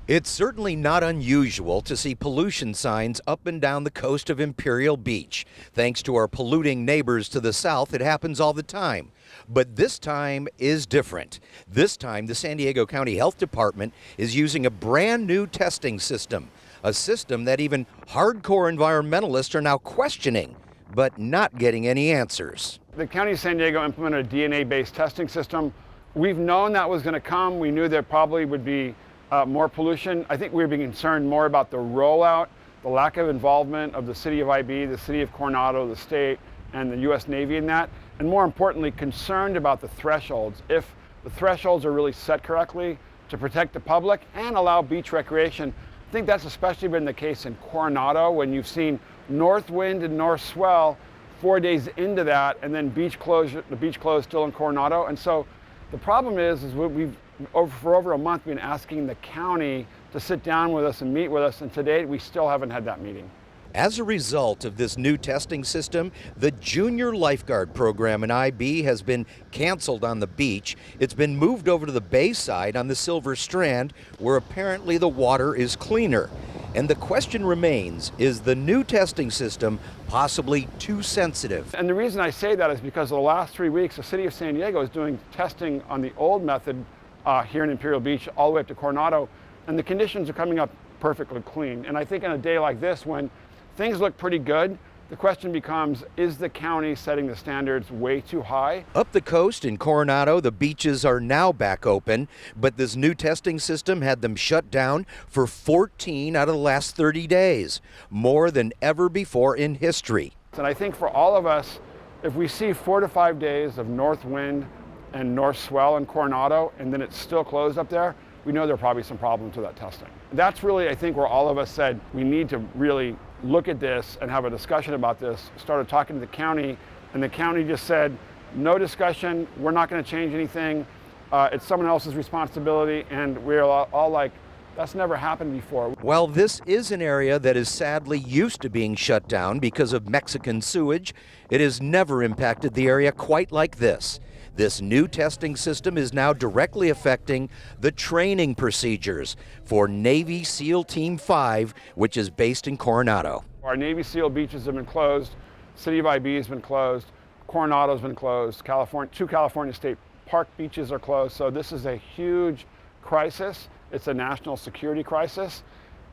It's certainly not unusual to see pollution signs up and down the coast of Imperial Beach. Thanks to our polluting neighbors to the south, it happens all the time. But this time is different. This time, the San Diego County Health Department is using a brand new testing system, a system that even hardcore environmentalists are now questioning, but not getting any answers. The County of San Diego implemented a DNA-based testing system. We've known that was going to come. We knew there probably would be more pollution. I think we were being concerned more about the rollout, the lack of involvement of the city of IB, the city of Coronado, the state, and the U.S. Navy in that, and more importantly, concerned about the thresholds. If the thresholds are really set correctly to protect the public and allow beach recreation. I think that's especially been the case in Coronado when you've seen north wind and north swell 4 days into that, and then the beach closed still in Coronado. And so the problem is for over a month been asking the county to sit down with us and meet with us, and today we still haven't had that meeting. As a result of this new testing system, the junior lifeguard program in IB has been canceled on the beach. It's been moved over to the bayside on the Silver Strand, where apparently the water is cleaner. And the question remains, is the new testing system possibly too sensitive? And the reason I say that is because of the last 3 weeks, the city of San Diego is doing testing on the old method here in Imperial Beach all the way up to Coronado, and the conditions are coming up perfectly clean. And I think on a day like this, when things look pretty good, the question becomes, is the county setting the standards way too high? Up the coast in Coronado, the beaches are now back open, but this new testing system had them shut down for 14 out of the last 30 days, more than ever before in history. And I think for all of us, if we see 4 to 5 days of north wind and north swell in Coronado, and then it's still closed up there, we know there are probably some problems with that testing. That's really, I think, where all of us said we need to really look at this and have a discussion about this. Started talking to the county, and the county just said, no discussion, we're not going to change anything. It's someone else's responsibility, and we're all like, that's never happened before. While this is an area that is sadly used to being shut down because of Mexican sewage, it has never impacted the area quite like this. This new testing system is now directly affecting the training procedures for Navy SEAL Team 5, which is based in Coronado. Our Navy SEAL beaches have been closed, City of IB has been closed, Coronado's been closed, two California State Park beaches are closed, so this is a huge crisis. It's a national security crisis,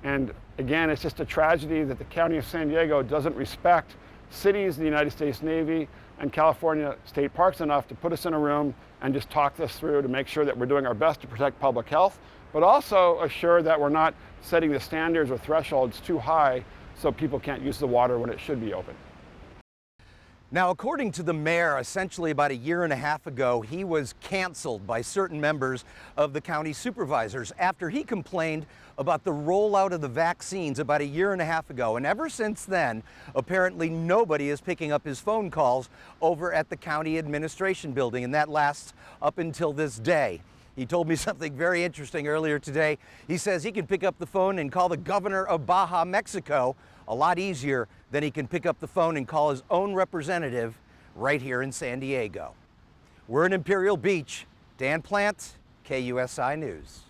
and again, it's just a tragedy that the County of San Diego doesn't respect cities, the United States Navy, and California State Parks enough to put us in a room and just talk this through to make sure that we're doing our best to protect public health, but also assure that we're not setting the standards or thresholds too high so people can't use the water when it should be open. Now, according to the mayor, essentially about a year and a half ago, he was canceled by certain members of the county supervisors after he complained about the rollout of the vaccines about a year and a half ago. And ever since then, apparently nobody is picking up his phone calls over at the county administration building, and that lasts up until this day. He told me something very interesting earlier today. He says he can pick up the phone and call the governor of Baja, Mexico, a lot easier than he can pick up the phone and call his own representative right here in San Diego. We're in Imperial Beach. Dan Plant, KUSI News.